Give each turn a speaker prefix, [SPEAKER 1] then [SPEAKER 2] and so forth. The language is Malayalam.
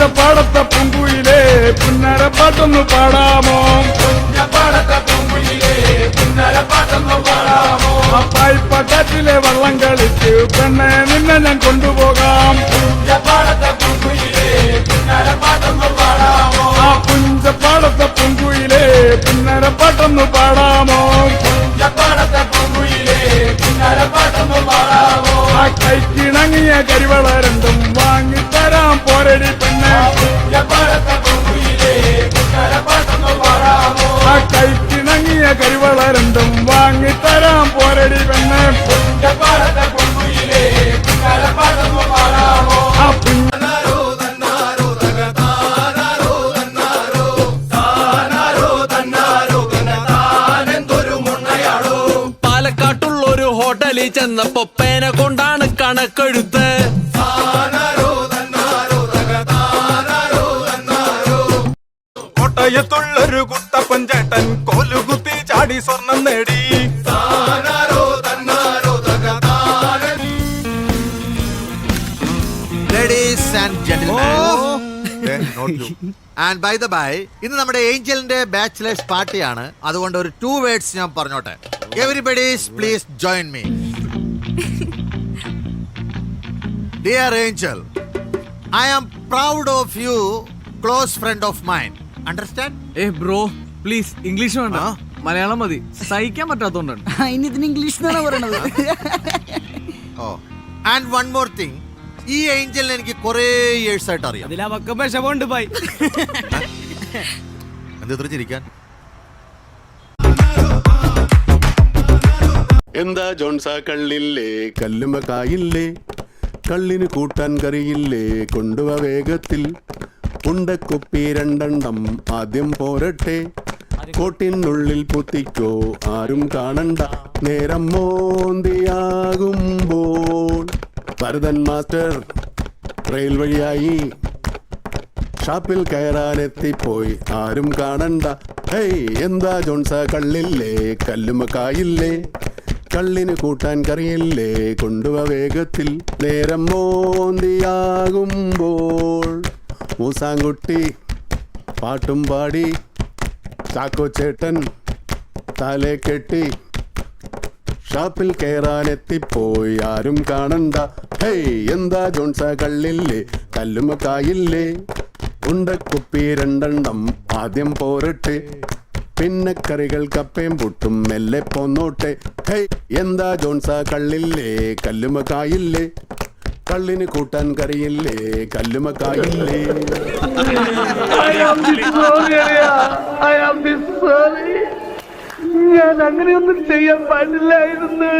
[SPEAKER 1] പുഞ്ചപ്പാടത്തെ പൂങ്കുയിലേ പുന്നരപ്പാട്ടൊന്നു പാടാമോ? പായ്പക്കാറ്റിലെ വള്ളം കളിച്ച് പെണ്ണെ നിന്നെ ഞാൻ കൊണ്ടുപോകാം. ആ പുഞ്ചപ്പാടത്തെ പൂങ്കുയിലേ പുന്നരപ്പാട്ടൊന്നു പാടാമോ? ആ കൈക്കിണങ്ങിയ കരിവള രണ്ടും വാങ്ങിത്തരാം പോരടി പെണ്ണെ. ആ കൈക്കിണങ്ങിയ കരിവള രണ്ടും വാങ്ങിത്തരാം പോരടി പെണ്ണെ. ആ
[SPEAKER 2] പാലക്കാട്ടുള്ളൊരു ഹോട്ടലിൽ ചെന്നപ്പോ പേന കൊണ്ടാണ് കണക്കെഴുത്ത്.
[SPEAKER 3] കോട്ടയത്തുള്ളൊരു കുട്ടപ്പൻ ചേട്ടൻ കോലുകുത്തി ചാടി സ്വർണം നേടി.
[SPEAKER 4] Ladies and gentlemen, and by the by, ഇന്ന് നമ്മുടെ ഏഞ്ചലിന്റെ ബാച്ചിലേഴ്സ് പാർട്ടിയാണ്. അതുകൊണ്ട് ഒരു 2 words ഞാൻ പറഞ്ഞോട്ടെ. Everybody please join me. Dear Angel, I am proud of you, close friend of mine. Understand?
[SPEAKER 2] Bro please English വേണ്ട, മലയാളം മതി. സഹിക്കാൻ പറ്റാത്തോണ്ടാണ്.
[SPEAKER 5] ഇനി ഇതിന് ഇംഗ്ലീഷ് എന്നാണ് പറയണത്.
[SPEAKER 4] Oh, and one more thing. ഈ ഏഞ്ചലിനെ എനിക്ക് കുറേ ഇയേഴ്സ് ആയിട്ട് അറിയാം. എന്ത് ചിരിക്കാൻ?
[SPEAKER 6] എന്താ ജോൺസ കള്ളില്ലേ കല്ലുമ കായില്ലേ, കള്ളിന് കൂട്ടാൻ കറിയില്ലേ, കൊണ്ടുവ വേഗത്തിൽ. ഉണ്ടക്കുപ്പി രണ്ടെണ്ണം ആദ്യം പോരട്ടെ, കോട്ടിനുള്ളിൽ പുത്തിക്കോ ആരും കാണണ്ട. നേരം മോന്തിയാകുമ്പോൾ ഭരതൻ മാസ്റ്റർ റെയിൽ വഴിയായി ഷാപ്പിൽ കയറാനെത്തിപ്പോയി ആരും കാണണ്ട. ഹേയ് എന്താ ജോൺസ കള്ളില്ലേ കല്ലുമ കായില്ലേ, കള്ളിന് കൂട്ടാൻ കറിയില്ലേ, കൊണ്ടുവ വേഗത്തിൽ. നേരം മോന്തിയാകുമ്പോൾ മൂസാങ്കുട്ടി പാട്ടും പാടി ചാക്കോ ചേട്ടൻ തലേ കെട്ടി ഷാപ്പിൽ കയറാനെത്തിപ്പോയി ആരും കാണണ്ട. ഹേയ് എന്താ ജോൺസ കള്ളില്ലേ കല്ലുമ കായില്ലേ, ഉണ്ടക്കുപ്പി രണ്ടെണ്ണം ആദ്യം പോരട്ടെ, പിന്നെ കറികൾ കപ്പയും പുട്ടും മെല്ലെ പോന്നോട്ടെ. ഹേയ് എന്താ ജോൺസ കള്ളില്ലേ കല്ലുമ കായില്ലേ, കള്ളിന് കൂട്ടാൻ കറിയില്ലേ, കല്ലുമ കായില്ലേ.
[SPEAKER 1] ഞാൻ അങ്ങനെയൊന്നും ചെയ്യാൻ പാടില്ലായിരുന്നു.